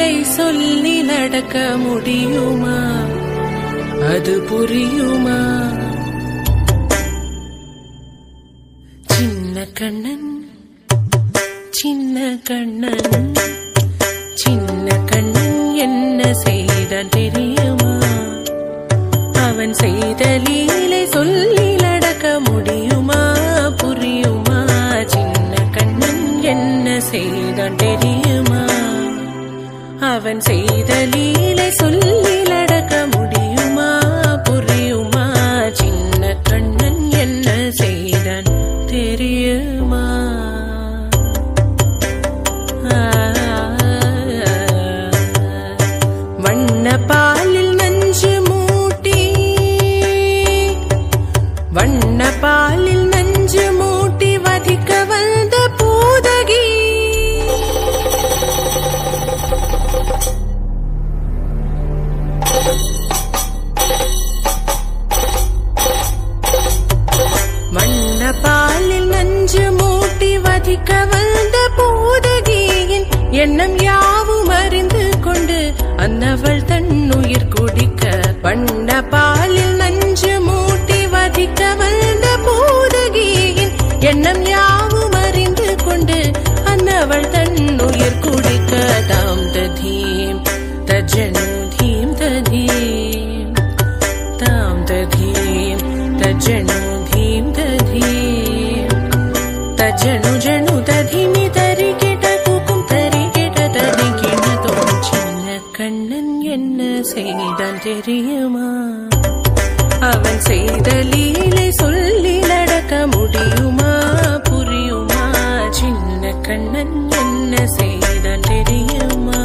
லீலை சொல்லி நடக்க முடியுமா? அது புரியுமா? சின்ன கண்ணன் சின்ன கண்ணன் சின்ன கண்ணன் என்ன செய்தான் தெரியுமா? அவன் செய்த லீலை சொல்லி நடக்க முடியுமா? புரியுமா? சின்ன கண்ணன் என்ன செய்தான் தெரியுமா? அவன் செய்த லீலை சொல்லி நடக்க முடியுமா? புரியுமா? சின்ன கண்ணன் என்ன செய்தான் தெரியுமா? வண்ண பாலில் நஞ்சு மூட்டி வண்ண பாலில் நஞ்சு மூட்டி வதிக்க வந்த பூதகி வண்ண பாலில் நஞ்சு மூட்டி வதிக்க வந்த பூதகியின் எண்ணம் யாவும் அறிந்து கொண்டு அன்னவள் தன்னுயிர் குடிக்க வண்ண பாலில் நஞ்சு மூட்டி வதிக்க வந்த பூதகியின் எண்ணம் யாவும் அறிந்து கொண்டு அன்னவள் தன்னுயிர் குடிக்க தாம் ததீம் தஜனு தீம் ததீம் தாம் ததீம் தஜனு தீம் ததீம் தஜனு ஜனு ததீமி தரிகிட குக்கும் தரிகிட தரிகிட தோம். சின்ன கண்ணன் என்ன செய்தான் தெரியுமா? அவன் செய்த லீலை சொல்லி நடக்க முடியுமா? புரியுமா? சின்ன கண்ணன் என்ன செய்தான் தெரியுமா?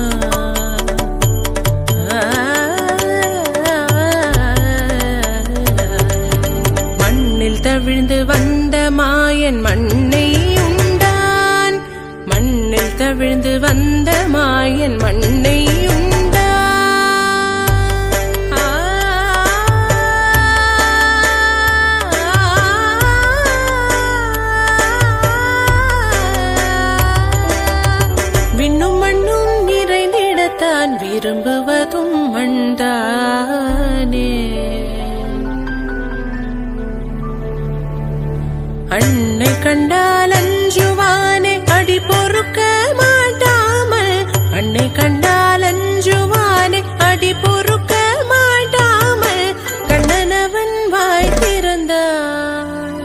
மண்ணில் தவிழ்ந்து வந்த மாயன் மண்ணை உண்டான். மண்ணில் தவிழ்ந்து வந்த மாயன் மண்ணை உண்டான். விண்ணும் மண்ணும் நிறைந்திடத்தான் விரும்புவதும் மண்தானே. அன்னை கண்டால் அஞ்சுவானே அடி பொறுக்க மாட்டாமல். அன்னை கண்டால் அஞ்சுவானே அடி பொறுக்க மாட்டாமல். கண்ணனவன் வாய் திறந்தான்.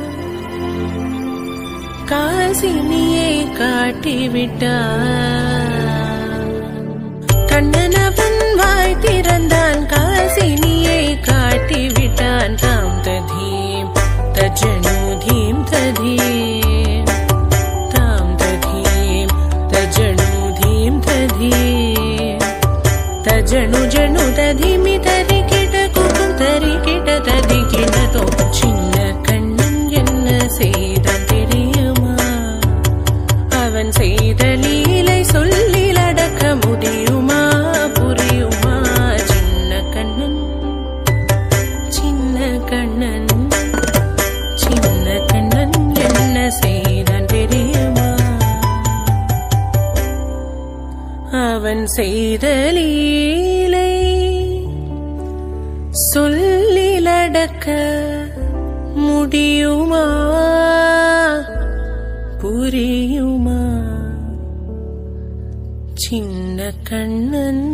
காசினியை காட்டிவிட்டான். கண்ணனவன் வாய் திறந்தான். காசினியை காட்டிவிட்டான். தாம் ததீம் தஜனு தீம் ததீம் தாம் ததீம் தஜனு தீம் ததீம் தஜனு ஜனு ததீமி தரிகிட குக்கும் தரிகிட தரிகிட தோம். சின்ன கண்ணன் என்ன செய்தான் தெரியுமா? அவன் செய்த லீலை சொல்லி நடக்க முடியுமா? புரியுமா? சின்ன கண்ணன் சின்ன கண்ணன் சின்ன கண்ணன் என்ன செய்தான் தெரியுமா? அவன் செய்த லீலை சொல்லி நடக்க முடியுமா? புரியுமா? சின்ன கண்ணன்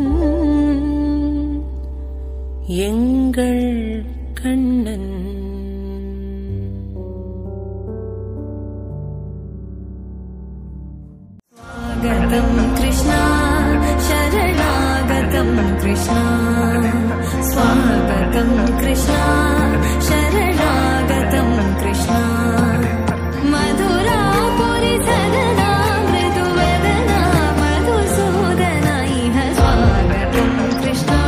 எங்கள் கண்ணன். स्वागतं कृष्णा शरणागतं कृष्णा स्वागतं कृष्णा शरणागतं कृष्णा मधुरापुरि सदना मृदुवदना मधुसूदना इह स्वागतं कृष्णा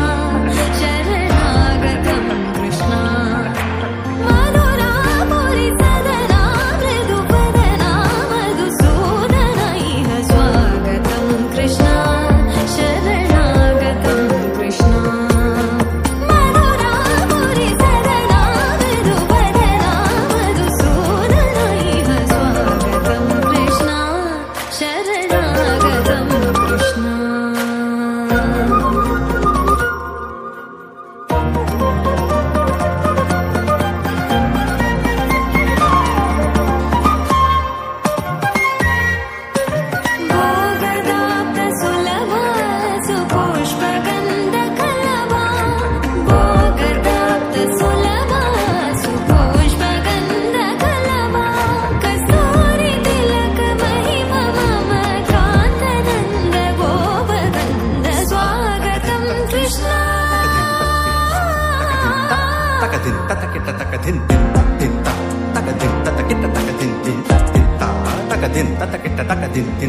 शरणागतं कृष्णा मधुरापुरि सदना मृदुवदना मधुसूदना इह स्वागतं कृष्णा शरणागतं कृष्णा मधुरापुरि सदना मृदुवदना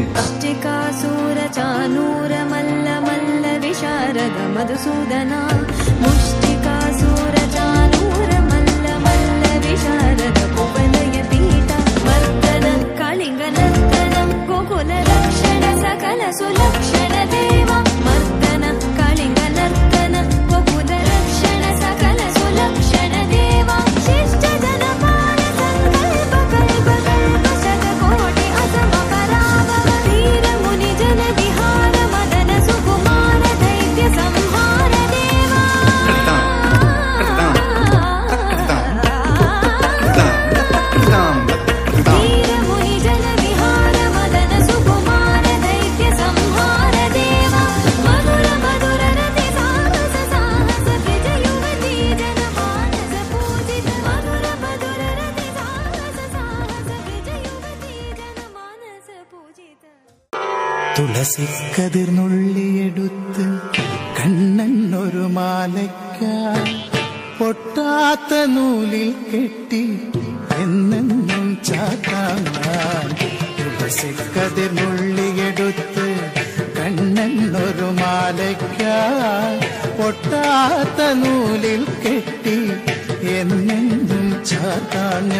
मुष्टिकासूर चानूर मल्ल मल्ल विशारद मधुसूदना मुष्टिकासूर चानूर मल्ल मल्ल विशारद कुवलय पीठ मर्दन कलिंग नर्तन गोकुल रक्षण सकल सुलक्षण देव मर्दन कलिंग नर्तन गोकुल रक्षण सकल सुलक्षण देव शिष्ट जन पाल संकल्प कल्प कल्प शतकोटि असम पराभव वीर मुनि जन विहार मदन सुकुमार दैत्य संहार देवा वीर मुनि जन विहार मदन सुकुमार दैत्य संहार देवा मधुर मधुर रति साहस साहस ब्रज युवती जन मानस पूजित मधुर मधुर रति साहस साहस ब्रज युवती जन मानस पूजित തുളസിക്കതിർന്നുള്ളിയെടുത്ത് കണ്ണനൊരു മാലയ്ക്കായി പൊട്ടാത്ത നൂലിൽ കെട്ടി എന്നെന്നും ചാത്താൻ തുളസിക്കതിർന്നുള്ളിയെടുത്ത് കണ്ണനൊരു മാലയ്ക്കായി പൊട്ടാത്ത നൂലിൽ കെട്ടി എന്നെന്നും ചാത്താൻ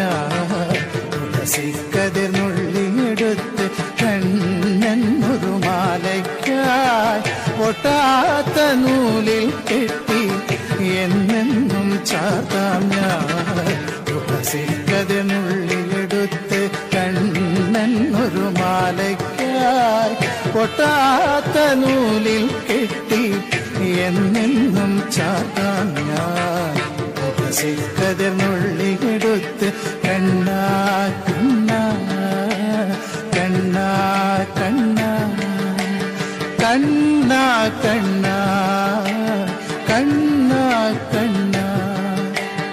തുളസിക്കതിർന്നുള്ളിയെടുത്ത് കണ്ണനൊരു മാലയ്ക്കായി പൊട്ടാത്ത നൂലിൽ കെട്ടി എന്നെന്നും ചാത്താം ഞാൻ തുളസിക്കതിർന്നുള്ളിലെടുത്ത് കണ്ണനൊരു മാലയ്ക്കായി പൊട്ടാത്ത നൂലിൽ കെട്ടി എന്നെന്നും ചാത്താം ഞാൻ തുളസിക്കതിർന്നുള്ളിലെടുത്ത് കണ്ണാ കണ്ണാ കണ്ണാ കണ്ണാ കണ്ണാ കണ്ണാ കണ്ണാ കണ്ണാ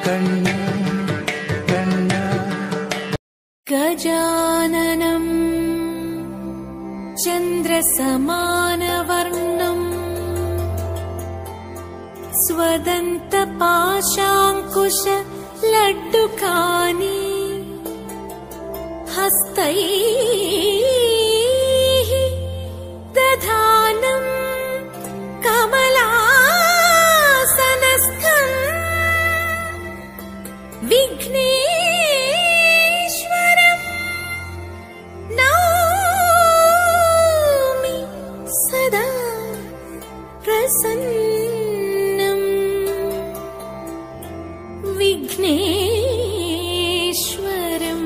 കണ്ണാ കണ്ണാ गजाननं चन्द्रसमानवर्णं स्वदन्तपाशाङ्कुश लड्डुकानि हस्तैः दधानं कमलासनस्थं विघ्नेश्वरं नौमि सदा प्रसन्नं विघ्नेश्वरं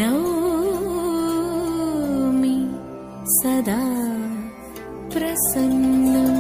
नौमि सदा प्रसन्नम्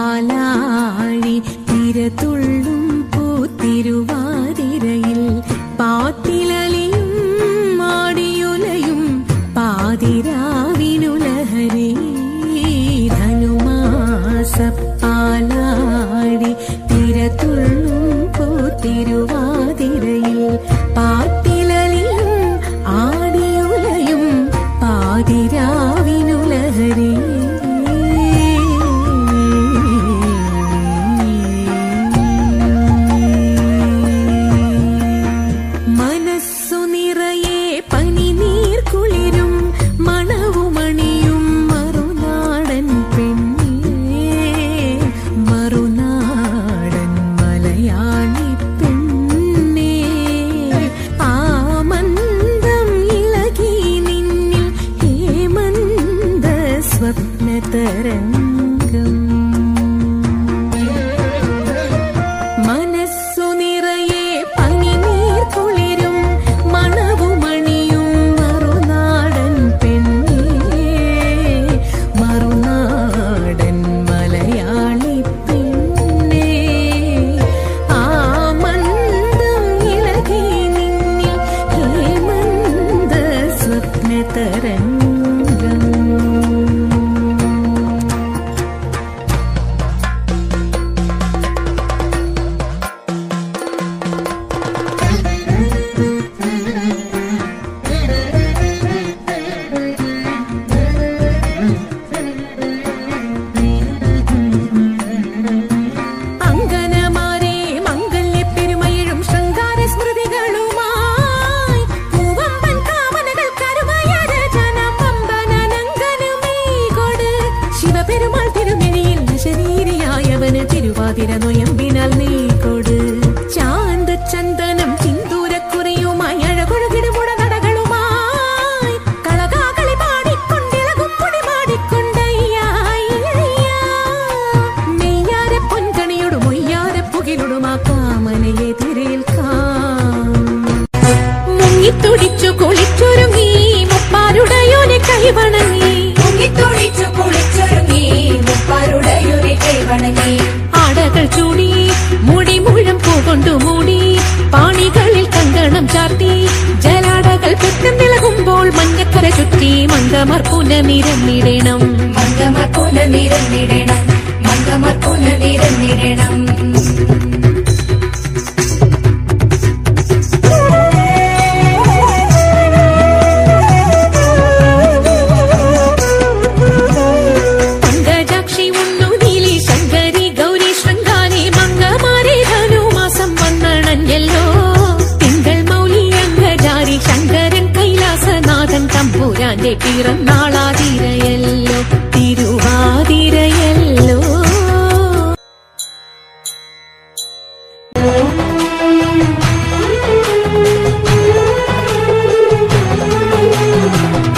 ധനുമാസപ്പാലാഴി തിരതുള്ളും പൂത്തിരുവാതിരയിൽ പാട്ടിലലിയും മാടിയുലയും പാതിരാവിനുലഹരി ധനുമാസപ്പാലാഴി തിരതുള്ളും പൂത്തിരുവാതിരയിൽ പാട്ടിലലിയും ആടിയുലയും പാതിരാവിനുലഹരി മറുനാടൻ മലയാളി പെണ്ണ് മുങ്ങിത്തുടിച്ചു കുളിച്ചൊരുങ്ങി മുപ്പാരുടയോനെ കൈവണങ്ങി മുങ്ങിത്തുടിച്ചു കുളിച്ചൊരുങ്ങി മുപ്പാരുടയോനെ കൈവണങ്ങി ആടകൾ ചൂടി മുടി മുഴം പൂകൊണ്ടു മൂടി പാണികളിൽ കങ്കണം ചാർത്തി ജലാടകൾ പെട്ടെന്ന് നിളകുമ്പോൾ മഞ്ഞക്കര ചുറ്റി മങ്കമർ പുനനിരന്നിടണം മങ്കമർ പുനനിരന്നിടണം മങ്കമർ പുനനിരന്നിടണം തമ്പുരാന്റെ പിറന്നാളാതിരയല്ലോ തിരുവാതിരയല്ലോ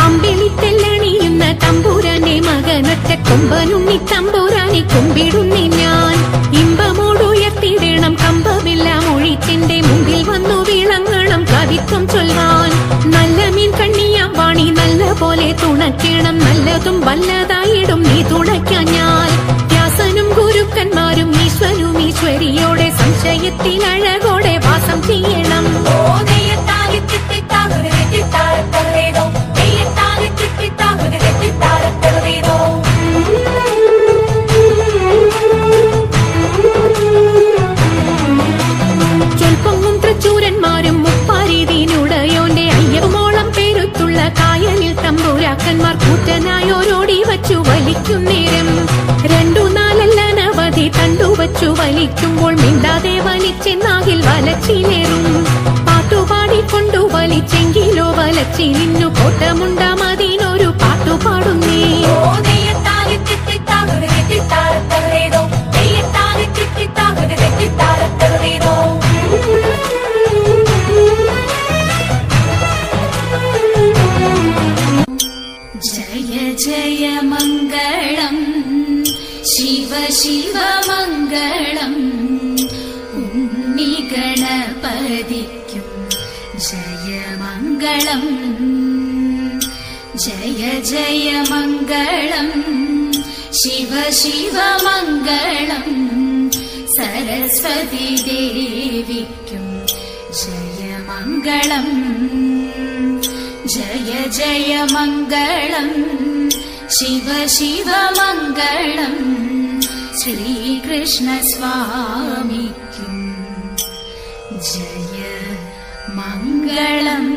അമ്പിളിത്തെല്ലണിയുന്ന തമ്പുരാന്റെ മകനൊറ്റ കൊമ്പനുണ്ണി തമ്പുരാനെ കുമ്പിടുന്നി ഞാൻ ഇമ്പമോടുയർത്തിടണം കമ്പമെല്ലാം ഒഴിച്ചെന്റെ മുമ്പിൽ വന്നു വിളങ്ങണം കവിത്വം ചൊല്ലാൻ നല്ല മീൻ കണ്ണിയാം വാണി നല്ല പോലെ തുണയ്ക്കണം നല്ലതും വല്ലതായിടും നീ തുണയ്ക്കാൻ ഞാൻ വ്യാസനും ഗുരുക്കന്മാരും ഈശ്വരും ഈശ്വരിയോടെ സംശയത്തിൽ അഴകോടെ വാസം ചെയ്യണം ചൊൽപ്പൊങ്ങും തൃച്ചൂരന്മാരും മുപ്പാരീതിനുടയോന്റെ അയ്യവമോളം പേരുത്തുള്ള കായലിൽ തമ്പുരാക്കന്മാർ കൂറ്റനായോരോടി വച്ചു വലിക്കുന്നേരം 2-4 അനവധി തണ്ടുവച്ചു വലിക്കുമ്പോൾ മിണ്ടാതെ വലിച്ചെന്നാകിൽ വലച്ചിലേറും പാട്ടുപാടിക്കൊണ്ടു വലിച്ചെങ്കിലോ വലച്ചിലിന്നു കോട്ടമുണ്ടാമതിനൊരു പാട്ടുപാടുന്നേ जय जय मङ्गलम् शिव शिव मङ्गलम् उन्निगणपतिक्कुं जय मङ्गलम् जय जय मङ्गलम् शिव शिव मङ्गलम् सरस्वती देविक्कुं जय मङ्गलम् जय जय मङ्गलम् शिव शिव मङ्गलम् श्रीकृष्ण स्वामिक्कुं जय मङ्गलम्।